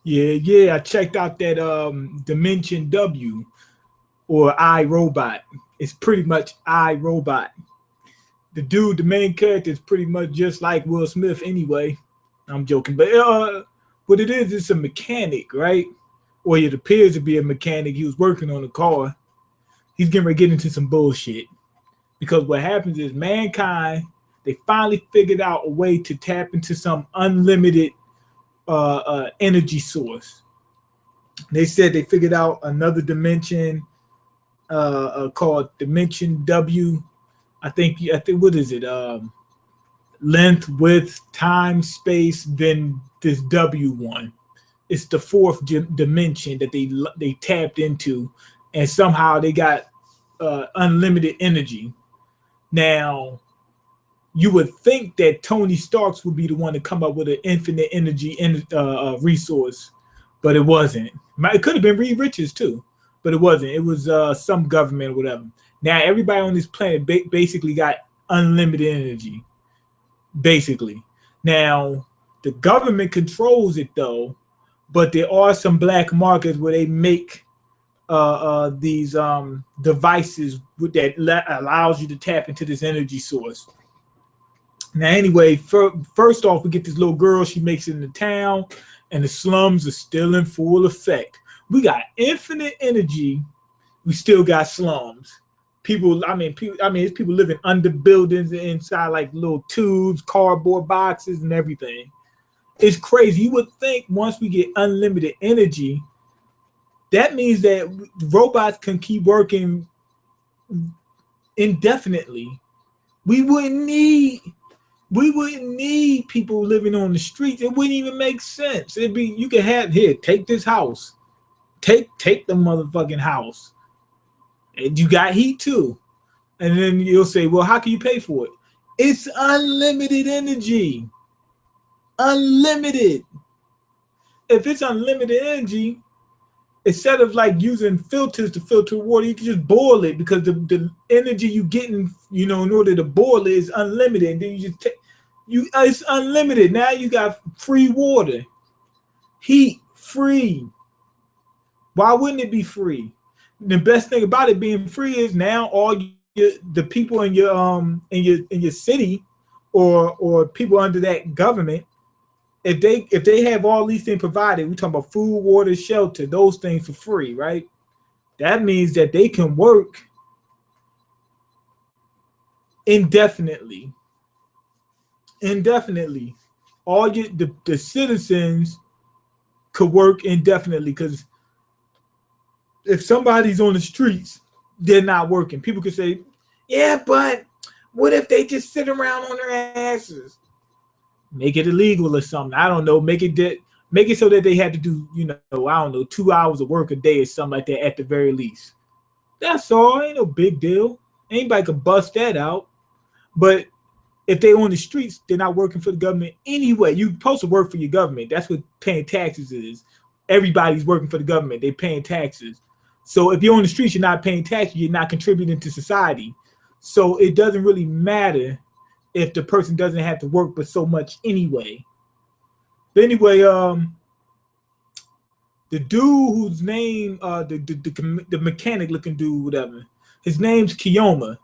Yeah. I checked out that Dimension W or I Robot. It's pretty much I Robot. The dude, the main character, is pretty much just like Will Smith anyway. I'm joking, but what it is, it's a mechanic, right? Or it appears to be a mechanic. He was working on a car. He's getting ready to get into some bullshit because what happens is mankind, they finally figured out a way to tap into some unlimited energy source. They said they figured out another dimension called Dimension W. I think what is it? Length, width, time, space. Then this W one. It's the fourth dimension that they tapped into, and somehow they got unlimited energy. Now, you would think that Tony Starks would be the one to come up with an infinite energy resource, but it wasn't. It could have been Reed Richards too, but it wasn't. It was some government or whatever. Now everybody on this planet basically got unlimited energy, basically. Now the government controls it though, but there are some black markets where they make these devices that allows you to tap into this energy source. Now, anyway, first off, we get this little girl. She makes it in the town, and the slums are still in full effect. We got infinite energy. We still got slums. It's people living under buildings inside like little tubes, cardboard boxes, and everything. It's crazy. You would think once we get unlimited energy, that means that robots can keep working indefinitely. We wouldn't need people living on the streets. It wouldn't even make sense. It'd be you could have here, take this house. Take the motherfucking house. And you got heat too. And then you'll say, well, how can you pay for it? It's unlimited energy. Unlimited. If it's unlimited energy, instead of like using filters to filter water, you can just boil it because the energy you getting, in order to boil it is unlimited. And then you just take it's unlimited. Now you got free water, heat, free. Why wouldn't it be free? The best thing about it being free is now all the people in your city or people under that government, if they have all these things provided, we talking about food, water, shelter, those things for free, right? That means that they can work indefinitely. All the citizens could work indefinitely because if somebody's on the streets, they're not working. People could say, yeah, but what if they just sit around on their asses? Make it illegal or something. I don't know. Make it so that they had to do, 2 hours of work a day or something like that at the very least. That's all. Ain't no big deal. Anybody could bust that out. But if they on the streets, they're not working for the government anyway. You're supposed to work for your government. That's what paying taxes is. Everybody's working for the government. They're paying taxes. So if you're on the streets, you're not paying taxes. You're not contributing to society. So it doesn't really matter if the person doesn't have to work but so much anyway. But anyway, the dude whose name, the mechanic looking dude, whatever, his name's Kiyoma,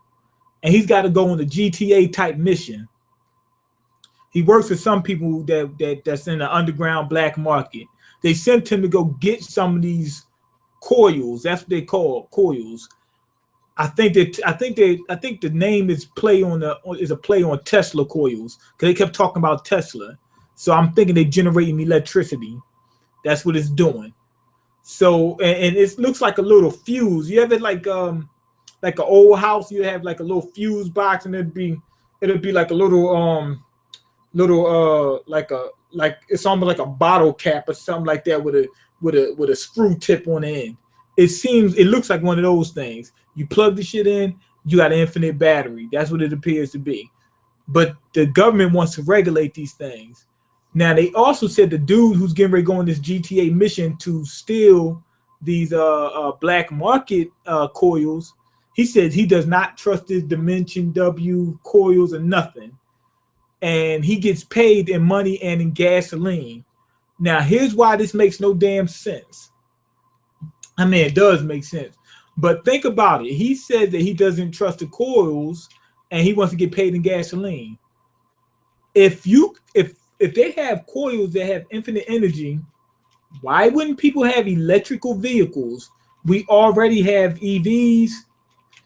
and he's got to go on a GTA type mission. He works with some people that's in the underground black market. They sent him to go get some of these coils. That's what they call coils. I think the name is a play on Tesla coils because they kept talking about Tesla. So I'm thinking they're generating electricity. That's what it's doing. So and it looks like a little fuse. You have it like an old house. You have like a little fuse box, and it'd be like a little like it's almost like a bottle cap or something like that with a screw tip on the end. It looks like one of those things. You plug the shit in, you got an infinite battery. That's what it appears to be. But the government wants to regulate these things. Now, they also said the dude who's getting ready to go on this GTA mission to steal these black market coils, he says he does not trust his Dimension W coils or nothing. And he gets paid in money and in gasoline. Now, here's why this makes no damn sense. I mean, it does make sense. But think about it. He said that he doesn't trust the coils and he wants to get paid in gasoline. If they have coils that have infinite energy, why wouldn't people have electrical vehicles? We already have EVs.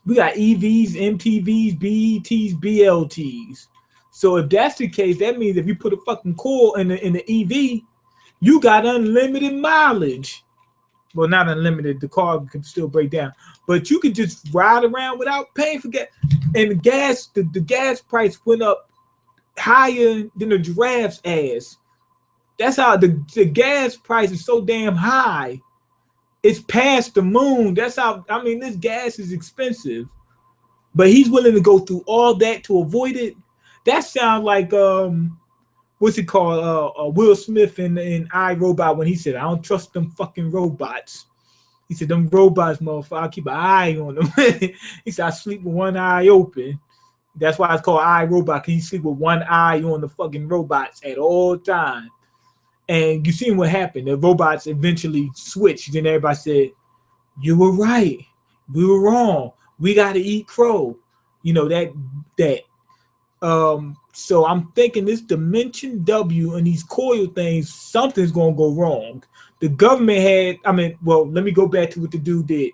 We got EVs, MTVs, BETs, BLTs. So if that's the case, that means if you put a fucking coil in the EV, you got unlimited mileage. Well, not unlimited. The car can still break down, but you could just ride around without paying for gas. And the gas price went up higher than the giraffe's ass. That's how the gas price is so damn high. It's past the moon. That's how, I mean, this gas is expensive, but he's willing to go through all that to avoid it. That sounds like what's it called? Will Smith in I, Robot, when he said, "I don't trust them fucking robots." He said, "Them robots, motherfucker, I'll keep an eye on them." He said, "I sleep with one eye open." That's why it's called I, Robot, because you sleep with one eye on the fucking robots at all times. And you seen what happened. The robots eventually switched. Then everybody said, "You were right. We were wrong. We got to eat crow." You know, that. So I'm thinking this Dimension W and these coil things, something's going to go wrong. The government let me go back to what the dude did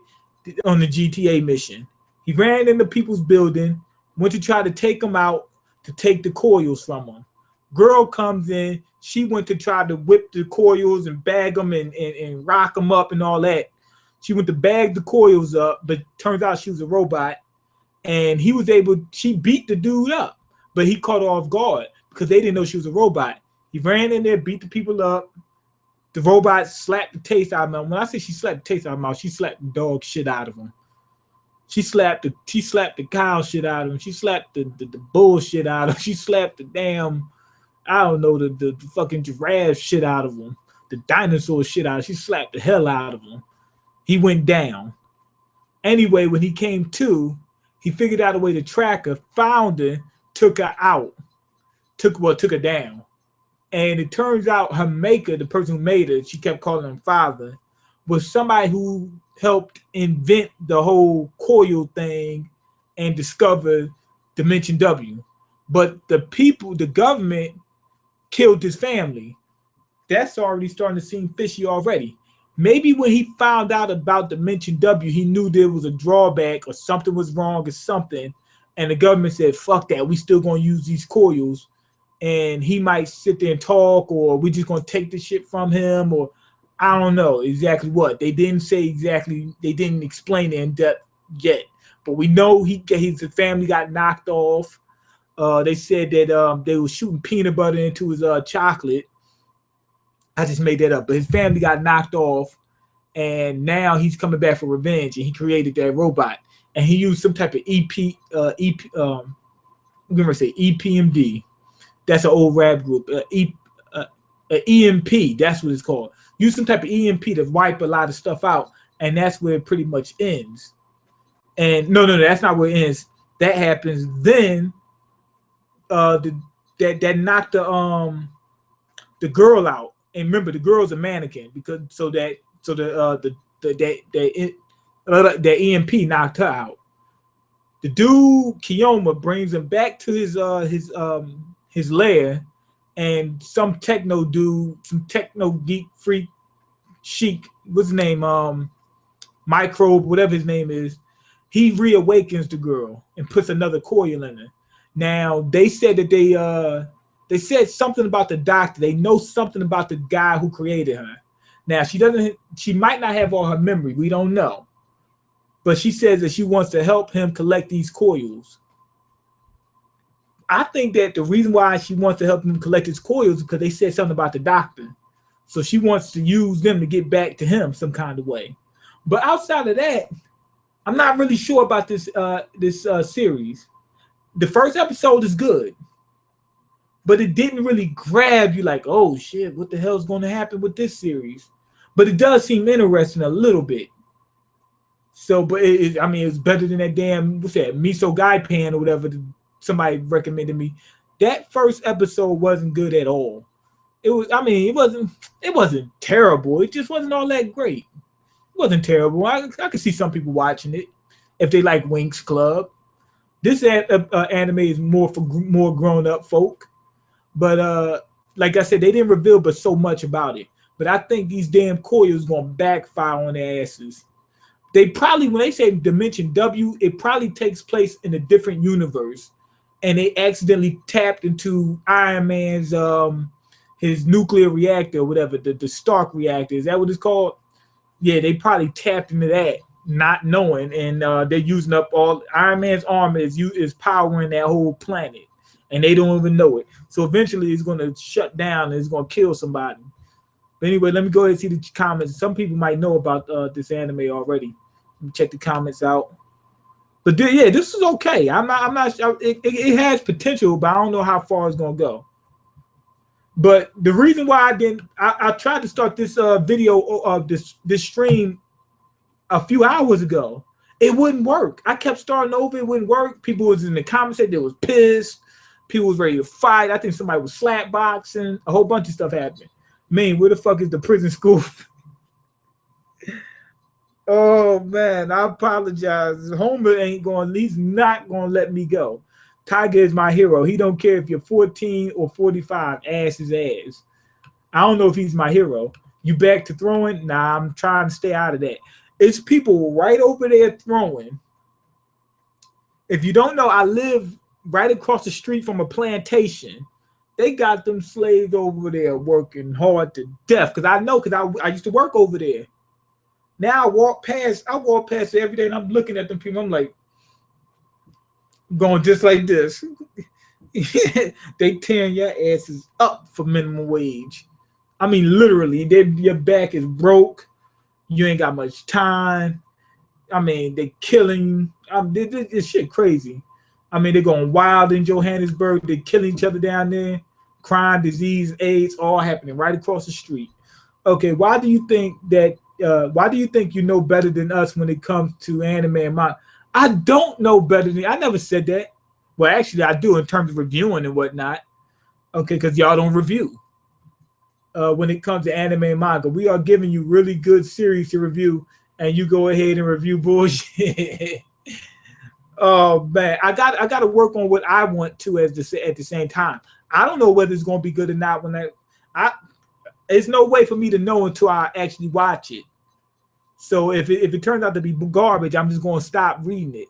on the GTA mission. He ran into people's building, went to try to take them out to take the coils from them. Girl comes in. She went to try to whip the coils and bag them and rock them up and all that. She went to bag the coils up, but turns out she was a robot. And she beat the dude up, but he caught her off guard because they didn't know she was a robot. He ran in there, beat the people up. The robot slapped the taste out of him. When I say she slapped the taste out of him, she slapped the dog shit out of him. She slapped the cow shit out of him. She slapped the bullshit out of him. She slapped the damn, I don't know, the fucking giraffe shit out of him. The dinosaur shit out of him. She slapped the hell out of him. He went down. Anyway, when he came to, he figured out a way to track her, found her, took her out, took her down. And it turns out her maker, the person who made her, she kept calling him father, was somebody who helped invent the whole coil thing and discover Dimension W. But the government killed his family. That's already starting to seem fishy already. Maybe when he found out about Dimension W, he knew there was a drawback or something was wrong or something. And the government said, "Fuck that. We still going to use these coils." And he might sit there and talk, or we just going to take the shit from him, or I don't know exactly what. They didn't say exactly. They didn't explain it in depth yet. But we know his family got knocked off. They said that they were shooting peanut butter into his chocolate. I just made that up. But his family got knocked off, and now he's coming back for revenge, and he created that robot. And he used some type of I'm going to say EPMD. That's an old rap group. EMP, that's what it's called. Use some type of EMP to wipe a lot of stuff out, and that's where it pretty much ends. And no, that's not where it ends. That happens then. That knocked the girl out. And remember, the girl's a mannequin because the EMP knocked her out. The dude Kiyoma brings him back to his lair, and some techno dude, some techno geek freak chic, what's his name? Microbe, whatever his name is, he reawakens the girl and puts another coil in her. Now they said that they said something about the doctor. They know something about the guy who created her. Now she might not have all her memory. We don't know. But she says that she wants to help him collect these coils. I think that the reason why she wants to help him collect his coils is because they said something about the doctor. So she wants to use them to get back to him some kind of way. But outside of that, I'm not really sure about this series. The first episode is good, but it didn't really grab you like, oh shit, what the hell is going to happen with this series? But it does seem interesting a little bit. So, but it's better than that damn, what's that, miso guy pan or whatever somebody recommended me. That first episode wasn't good at all. It was. I mean, it wasn't. It wasn't terrible. It just wasn't all that great. It wasn't terrible. I could see some people watching it if they like Winx Club. This anime is more for more grown up folk. But like I said, they didn't reveal but so much about it. But I think these damn coils gonna backfire on their asses. They probably, when they say Dimension W, it probably takes place in a different universe, and they accidentally tapped into Iron Man's his nuclear reactor or whatever, the Stark reactor. Is that what it's called? Yeah, they probably tapped into that, not knowing, and they're using up all Iron Man's armor is powering that whole planet, and they don't even know it. So eventually, it's going to shut down and it's going to kill somebody. But anyway, let me go ahead and see the comments. Some people might know about this anime already. Let me check the comments out. But yeah, this is okay. I'm not. It has potential, but I don't know how far it's going to go. But the reason why I tried to start this video of this stream a few hours ago. It wouldn't work. I kept starting over. It wouldn't work. People was in the comments saying they was pissed. People was ready to fight. I think somebody was slap boxing. A whole bunch of stuff happened. Man, where the fuck is the prison school? Oh man, I apologize. Homer ain't going. He's not going to let me go. Tiger is my hero. He don't care if you're 14 or 45. Ass his ass. I don't know if he's my hero. You back to throwing? Nah, I'm trying to stay out of that. It's people right over there throwing. If you don't know, I live right across the street from a plantation. They got them slaves over there working hard to death. Because I used to work over there. Now I walk past it every day and I'm looking at them people. I'm like, going just like this. They tearing your asses up for minimum wage. I mean, literally, your back is broke. You ain't got much time. I mean, they killing you. This shit crazy. I mean, they're going wild in Johannesburg. They're killing each other down there. Crime, disease, AIDS, all happening right across the street. Okay, why do you think you know better than us when it comes to anime and manga? I don't know better than. I never said that. Well, actually, I do in terms of reviewing and whatnot. Okay, because y'all don't review. When it comes to anime and manga, we are giving you really good series to review, and you go ahead and review bullshit. Oh man, I got to work on what I want to at the same time. I don't know whether it's going to be good or not. There's no way for me to know until I actually watch it. So if it turns out to be garbage, I'm just going to stop reading it,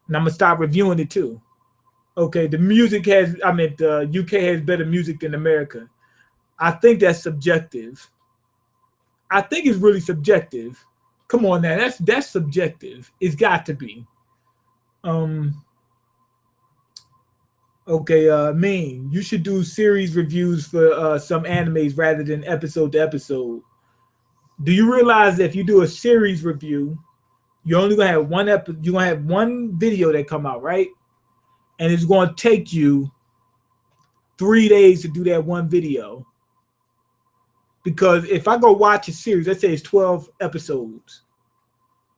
and I'm gonna stop reviewing it too. Okay, the UK has better music than America. I think that's subjective. I think it's really subjective. Come on now, that's subjective. It's got to be. Okay, Mean, you should do series reviews for some animes rather than episode to episode. Do you realize that if you do a series review, you're only gonna have you're gonna have one video that come out, right? And it's gonna take you 3 days to do that one video. Because if I go watch a series, let's say it's 12 episodes,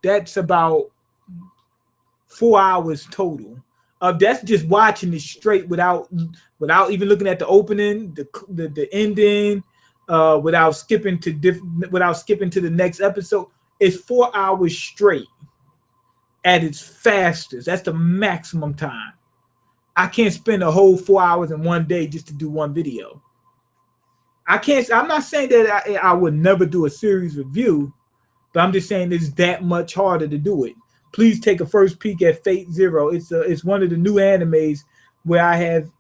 that's about 4 hours total. That's just watching it straight without even looking at the opening, the ending, without skipping to the next episode. It's 4 hours straight at its fastest. That's the maximum time. I can't spend a whole 4 hours in one day just to do one video. I'm not saying that I would never do a series review, but I'm just saying it's that much harder to do it. Please take a first peek at Fate Zero. It's one of the new animes where I have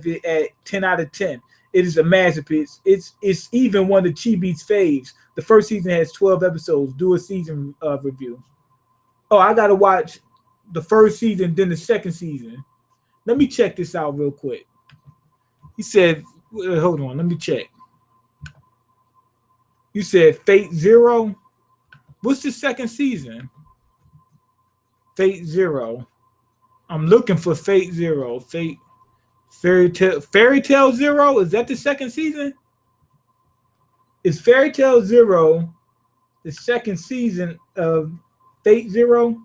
it at 10 out of 10. It is a masterpiece. It's even one of Chibi's faves. The first season has 12 episodes. Do a season review. Oh, I gotta watch the first season, then the second season. Let me check this out real quick. He said, hold on, let me check. You said Fate Zero? What's the second season? Fate Zero. I'm looking for Fate Zero. Fairy Tale Zero? Is that the second season? Is Fairy Tale Zero the second season of Fate Zero?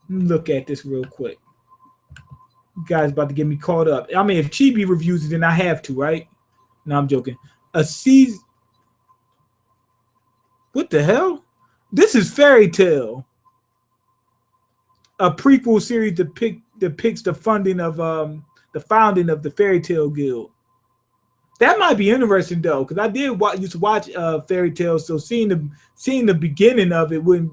Let me look at this real quick. You guys about to get me caught up. I mean, if Chibi reviews it, then I have to, right? No, I'm joking. A season. What the hell? This is Fairy Tale. A prequel series depicts the founding of the Fairy Tale Guild. That might be interesting though, because I used to watch Fairy Tale, so seeing the beginning of it would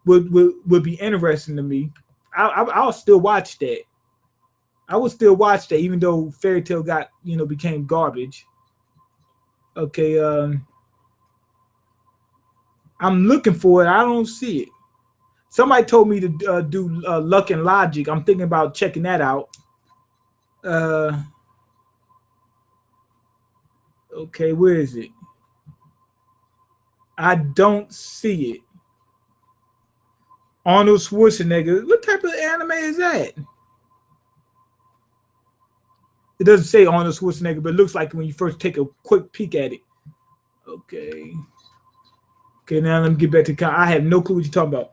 be interesting to me. I'll still watch that. I would still watch that, even though Fairy Tale became garbage. Okay, I'm looking for it. I don't see it. Somebody told me to do Luck and Logic. I'm thinking about checking that out. Okay, where is it? I don't see it. Arnold Schwarzenegger. What type of anime is that? It doesn't say Arnold Schwarzenegger, but it looks like when you first take a quick peek at it. Okay. Okay, now let me get back to I have no clue what you're talking about.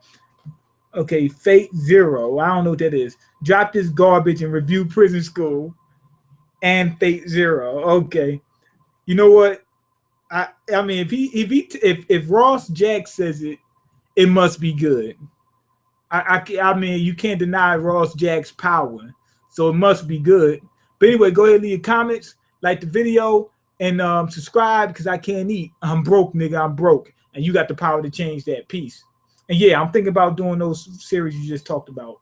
Okay, Fate Zero. I don't know what that is. Drop this garbage and review Prison School and Fate Zero. Okay. You know what? I mean, if Ross Jack says it, it must be good. I mean, you can't deny Ross Jack's power, so it must be good. But anyway, go ahead and leave your comments, like the video, and subscribe because I can't eat. I'm broke, nigga. I'm broke, and you got the power to change that. Peace. And yeah, I'm thinking about doing those series you just talked about.